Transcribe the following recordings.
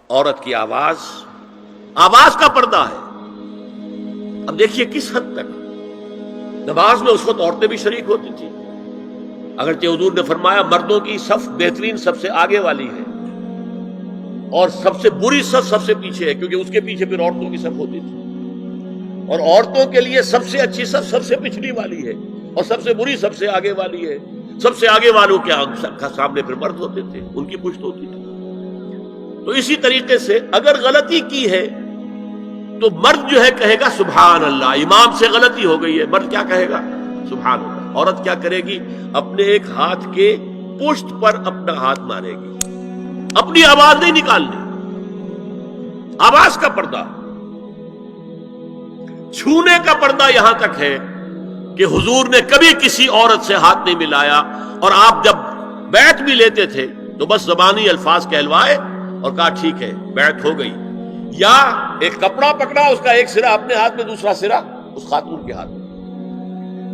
عورت کی آواز کا پردہ ہے. اب دیکھیے کس حد تک نماز میں اس وقت عورتیں بھی شریک ہوتی تھی، اگرچہ حضور نے فرمایا مردوں کی صف بہترین سب سے آگے والی ہے اور سب سے بری صف سب سے پیچھے ہے، کیونکہ اس کے پیچھے پھر عورتوں کی صف ہوتی تھی، اور عورتوں کے لیے سب سے اچھی صف سب سے پچھلی والی ہے اور سب سے بری سب سے آگے والی ہے. سب سے آگے والوں کے سامنے پھر مرد ہوتے تھے، ان کی پشت ہوتی تھی. تو اسی طریقے سے اگر غلطی کی ہے تو مرد جو ہے کہے گا سبحان اللہ. امام سے غلطی ہو گئی ہے، مرد کیا کہے گا؟ سبحان اللہ. عورت کیا کرے گی؟ اپنے ایک ہاتھ کے پشت پر اپنا ہاتھ مارے گی، اپنی آواز نہیں نکالنی. آواز کا پردہ، چھونے کا پردہ یہاں تک ہے کہ حضور نے کبھی کسی عورت سے ہاتھ نہیں ملایا، اور آپ جب بیعت بھی لیتے تھے تو بس زبانی الفاظ کہلوائے اور کہا ٹھیک ہے بیعت ہو گئی، یا ایک کپڑا پکڑا، اس کا ایک سرا اپنے ہاتھ میں دوسرا سرا اس خاتون کے ہاتھ میں،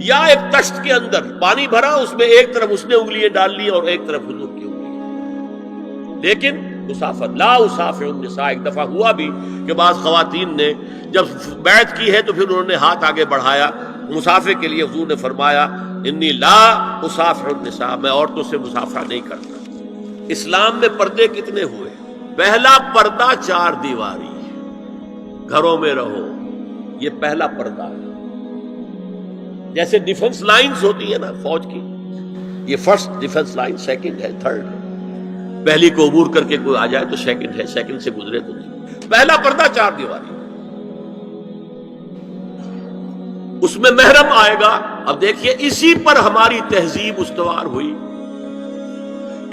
یا ایک تشت کے اندر پانی بھرا، اس میں ایک طرف اس نے انگلیاں ڈال لی اور ایک طرف حضور کی انگلیاں. لیکن مسافر لا اسافر النساء، ایک دفعہ ہوا بھی کہ بعض خواتین نے جب بیعت کی ہے تو پھر انہوں نے ہاتھ آگے بڑھایا مسافر کے لیے. حضور نے فرمایا انی لا اسافر النساء، میں عورتوں سے مسافرہ نہیں کرتا. اسلام میں پردے کتنے ہوئے؟ پہلا پردہ 4 دیواری، گھروں میں رہو، یہ پہلا پردہ ہے. جیسے ڈیفنس لائنز ہوتی ہے نا فوج کی، یہ فرسٹ ڈیفنس لائن، سیکنڈ ہے، تھرڈ ہے. پہلی کو عبور کر کے کوئی آ جائے تو سیکنڈ ہے، سیکنڈ سے گزرے تو نہیں. پہلا پردہ 4 دیواری، اس میں محرم آئے گا. اب دیکھیے اسی پر ہماری تہذیب استوار ہوئی،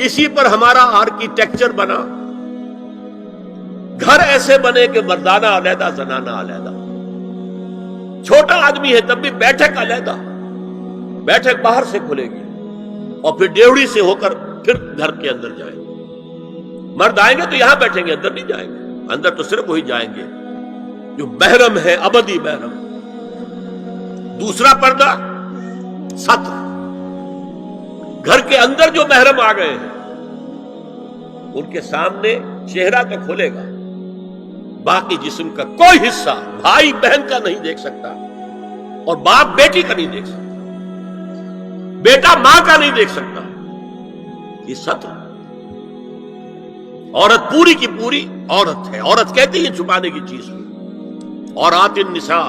اسی پر ہمارا آرکیٹیکچر بنا. گھر ایسے بنے کہ مردانہ علیحدہ، زنانہ علیحدہ. چھوٹا آدمی ہے تب بھی بیٹھک علیحدہ، بیٹھک باہر سے کھلے گی اور پھر ڈیوڑی سے ہو کر پھر گھر کے اندر جائیں گے. مرد آئیں گے تو یہاں بیٹھیں گے، اندر نہیں جائیں گے. اندر تو صرف وہی جائیں گے جو محرم ہے، ابدی محرم. دوسرا پردہ ستر، گھر کے اندر جو محرم آ گئے ہیں ان کے سامنے چہرہ تو کھلے گا، باقی جسم کا کوئی حصہ بھائی بہن کا نہیں دیکھ سکتا، اور باپ بیٹی کا نہیں دیکھ سکتا، بیٹا ماں کا نہیں دیکھ سکتا. یہ ستر. عورت پوری کی پوری عورت ہے. عورت کہتی ہے چھپانے کی چیز کو. عورات النساء،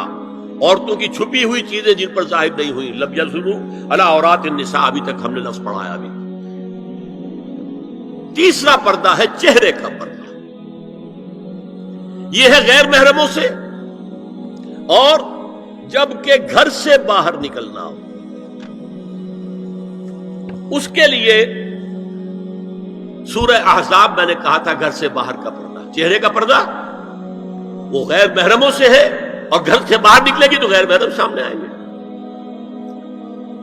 عورتوں کی چھپی ہوئی چیزیں جن پر ظاہر نہیں ہوئی. لم یظہروا علی عورات النساء، ابھی تک ہم نے لفظ پڑھایا. ابھی تیسرا پردہ ہے چہرے کا پردہ. یہ ہے غیر محرموں سے، اور جب کہ گھر سے باہر نکلنا ہو اس کے لیے سورہ احزاب میں نے کہا تھا گھر سے باہر کا پردہ. چہرے کا پردہ وہ غیر محرموں سے ہے، اور گھر سے باہر نکلے گی تو غیر محرم سامنے آئیں گے.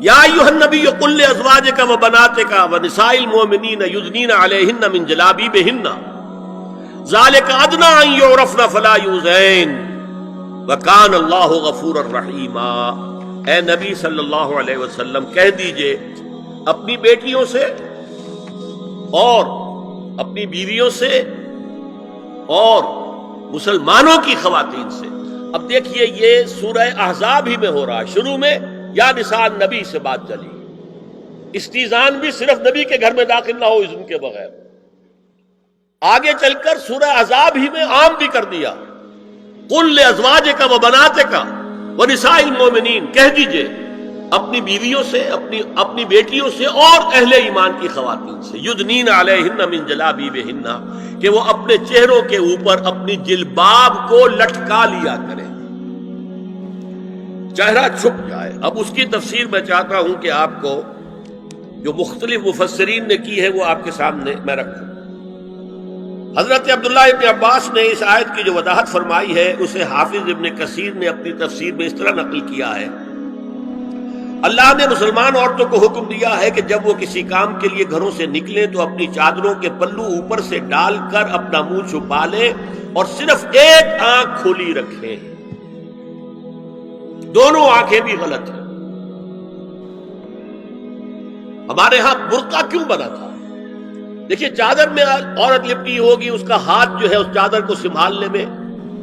یا ایھا النبی قل لازواجک وبناتک ونساء المؤمنین یدنین علیہن من جلابیبہن ذالک ادنی ان یعرفن فلا یؤذین وکان اللہ غفورا رحیما. اے نبی صلی اللہ علیہ وسلم کہہ دیجئے اپنی بیٹیوں سے اور اپنی بیویوں سے اور مسلمانوں کی خواتین سے. اب دیکھیے یہ سورہ احزاب ہی میں ہو رہا ہے. شروع میں یا نساء نبی سے بات چلی، استیزان بھی صرف نبی کے گھر میں داخل نہ ہو اذن کے بغیر. آگے چل کر سورہ احزاب ہی میں عام بھی کر دیا. قل لازواجک وبناتک ونساء المؤمنین، کہہ دیجئے اپنی بیویوں سے، اپنی بیٹیوں سے اور اہل ایمان کی خواتین سے، یدنین علیہن من جلابیبہن، کہ وہ اپنے چہروں کے اوپر اپنی جلباب کو لٹکا لیا کریں، چہرہ چھپ جائے. اب اس کی تفسیر میں چاہتا ہوں کہ آپ کو جو مختلف مفسرین نے کی ہے وہ آپ کے سامنے میں رکھوں. حضرت عبداللہ ابن عباس نے اس آیت کی جو وضاحت فرمائی ہے اسے حافظ ابن کثیر نے اپنی تفسیر میں اس طرح نقل کیا ہے. اللہ نے مسلمان عورتوں کو حکم دیا ہے کہ جب وہ کسی کام کے لیے گھروں سے نکلیں تو اپنی چادروں کے پلو اوپر سے ڈال کر اپنا منہ چھپا لیں اور صرف ایک آنکھ کھلی رکھیں. دونوں آنکھیں بھی غلط ہیں. ہمارے ہاں برقع کیوں بنا تھا؟ دیکھیے چادر میں عورت لپٹی ہوگی، اس کا ہاتھ جو ہے اس چادر کو سنبھالنے میں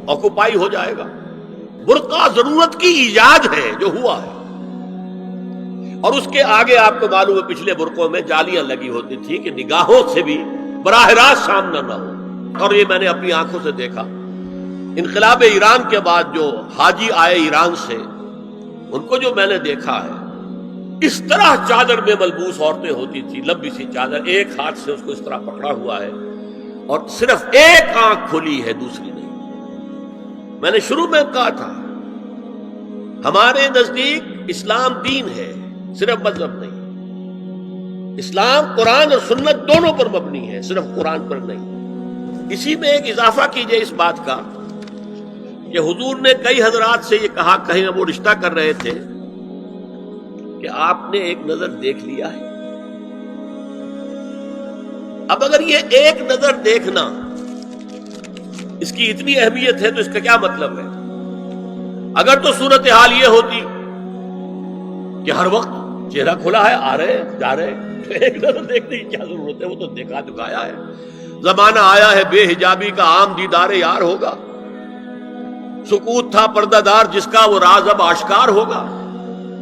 آکوپائی ہو جائے گا۔ برقع ضرورت کی ایجاد ہے جو ہوا ہے، اور اس کے آگے آپ کو معلوم ہے پچھلے برقعوں میں جالیاں لگی ہوتی تھی کہ نگاہوں سے بھی براہ راست سامنا نہ ہو، اور یہ میں نے اپنی آنکھوں سے دیکھا۔ انقلاب ایران کے بعد جو حاجی آئے ایران سے، ان کو جو میں نے دیکھا ہے، اس طرح چادر میں ملبوس عورتیں ہوتی تھی، لمبی سی چادر، ایک ہاتھ سے اس کو اس طرح پکڑا ہوا ہے، اور صرف ایک آنکھ کھلی ہے، دوسری نہیں۔ میں نے شروع میں کہا تھا ہمارے نزدیک اسلام دین ہے، صرف مذہب نہیں۔ اسلام قرآن اور سنت دونوں پر مبنی ہے، صرف قرآن پر نہیں۔ اسی میں ایک اضافہ کیجئے اس بات کا کہ حضور نے کئی حضرات سے یہ کہا، کہیں وہ رشتہ کر رہے تھے، کہ آپ نے ایک نظر دیکھ لیا ہے۔ اب اگر یہ ایک نظر دیکھنا اس کی اتنی اہمیت ہے تو اس کا کیا مطلب ہے؟ اگر تو صورتحال یہ ہوتی کہ ہر وقت چہرہ کھلا ہے، آ رہے جا رہے، تو ایک نظر دیکھنے کی کیا ضرورت ہے؟ وہ تو دیکھا دکھایا ہے۔ زمانہ آیا ہے بے حجابی کا، عام دیدار یار ہوگا۔ سکوت تھا پردہ دار جس کا، وہ راز اب آشکار ہوگا۔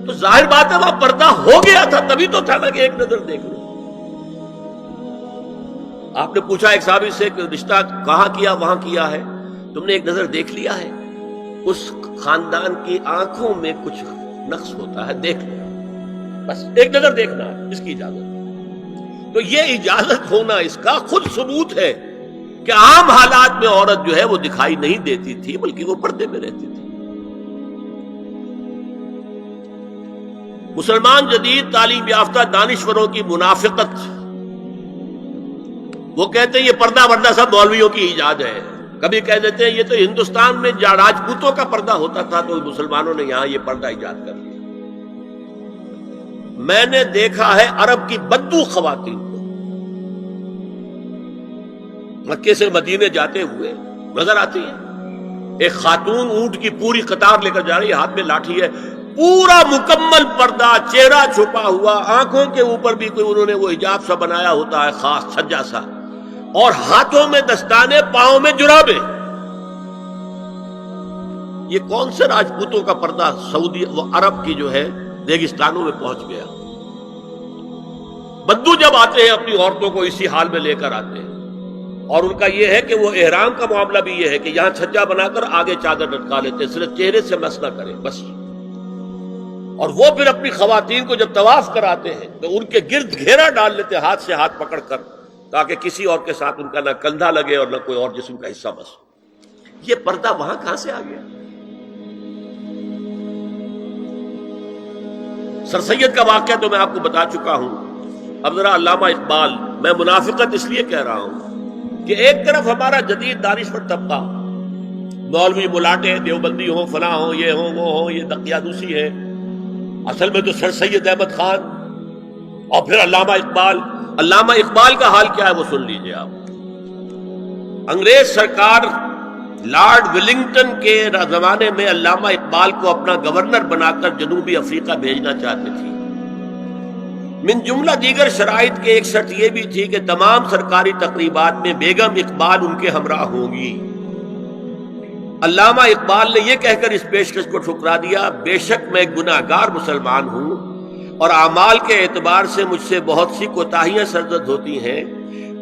تو ظاہر بات ہے وہاں پردہ ہو گیا تھا، تبھی تو تھا نا کہ ایک نظر دیکھ لو۔ آپ نے پوچھا ایک صحابی سے کہ رشتہ کہاں کیا؟ وہاں کیا ہے۔ تم نے ایک نظر دیکھ لیا ہے؟ اس خاندان کی آنکھوں میں کچھ نقص ہوتا ہے، دیکھ لو، بس ایک نظر دیکھنا ہے، اس کی اجازت۔ تو یہ اجازت ہونا اس کا خود ثبوت ہے کہ عام حالات میں عورت جو ہے وہ دکھائی نہیں دیتی تھی، بلکہ وہ پردے میں رہتی تھی۔ مسلمان جدید تعلیم یافتہ دانشوروں کی منافقت، وہ کہتے ہیں یہ پردہ وردہ سب مولویوں کی ایجاد ہے۔ کبھی کہہ دیتے ہیں یہ تو ہندوستان میں راجپوتوں کا پردہ ہوتا تھا، تو مسلمانوں نے یہاں یہ پردہ ایجاد کر لیا۔ میں نے دیکھا ہے عرب کی بدو خواتین کو مکے سے مدینے جاتے ہوئے نظر آتی ہیں۔ ایک خاتون اونٹ کی پوری قطار لے کر جا رہی ہے، ہاتھ میں لاٹھی ہے، پورا مکمل پردہ، چہرہ چھپا ہوا، آنکھوں کے اوپر بھی کوئی انہوں نے وہ حجاب سا بنایا ہوتا ہے، خاص چھجا سا، اور ہاتھوں میں دستانے، پاؤں میں جرابیں۔ یہ کون سے راجپوتوں کا پردہ سعودی و عرب کی جو ہے ریگستانوں میں پہنچ گیا؟ بدو جب آتے ہیں اپنی عورتوں کو اسی حال میں لے کر آتے ہیں، اور ان کا یہ ہے کہ وہ احرام کا معاملہ بھی یہ ہے کہ یہاں چھجا بنا کر آگے چادر لٹکا لیتے، صرف چہرے سے مس نہ کریں بس۔ اور وہ پھر اپنی خواتین کو جب طواف کراتے ہیں تو ان کے گرد گھیرا ڈال لیتے ہاتھ سے ہاتھ پکڑ کر، تاکہ کسی اور کے ساتھ ان کا نہ کندھا لگے اور نہ کوئی اور جسم کا حصہ بس۔ یہ پردہ وہاں کہاں سے آ گیا؟ سر سید کا واقعہ تو میں آپ کو بتا چکا ہوں۔ اب ذرا علامہ اقبال، میں منافقت اس لیے کہہ رہا ہوں کہ ایک طرف ہمارا جدید دانشور طبقہ، مولوی ملاٹے دیوبندی ہوں، فلاں ہوں، یہ ہوں وہ ہوں، یہ دقیانوسی ہے، اصل میں تو سر سید احمد خان، اور پھر علامہ اقبال۔ علامہ اقبال کا حال کیا ہے وہ سن لیجئے آپ۔ انگریز سرکار لارڈ ولنگٹن کے زمانے میں علامہ اقبال کو اپنا گورنر بنا کر جنوبی افریقہ بھیجنا چاہتے تھی۔ من جملہ دیگر شرائط کے ایک شرط یہ بھی تھی کہ تمام سرکاری تقریبات میں بیگم اقبال ان کے ہمراہ ہوں گی۔ علامہ اقبال نے یہ کہہ کر اس پیشکش کو ٹھکرا دیا، بے شک میں گناہگار مسلمان ہوں اور اعمال کے اعتبار سے مجھ سے بہت سی کوتاہیاں سرزد ہوتی ہیں،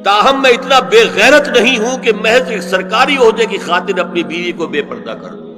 تاہم میں اتنا بے غیرت نہیں ہوں کہ محض ایک سرکاری عہدے کی خاطر اپنی بیوی کو بے پردہ کروں۔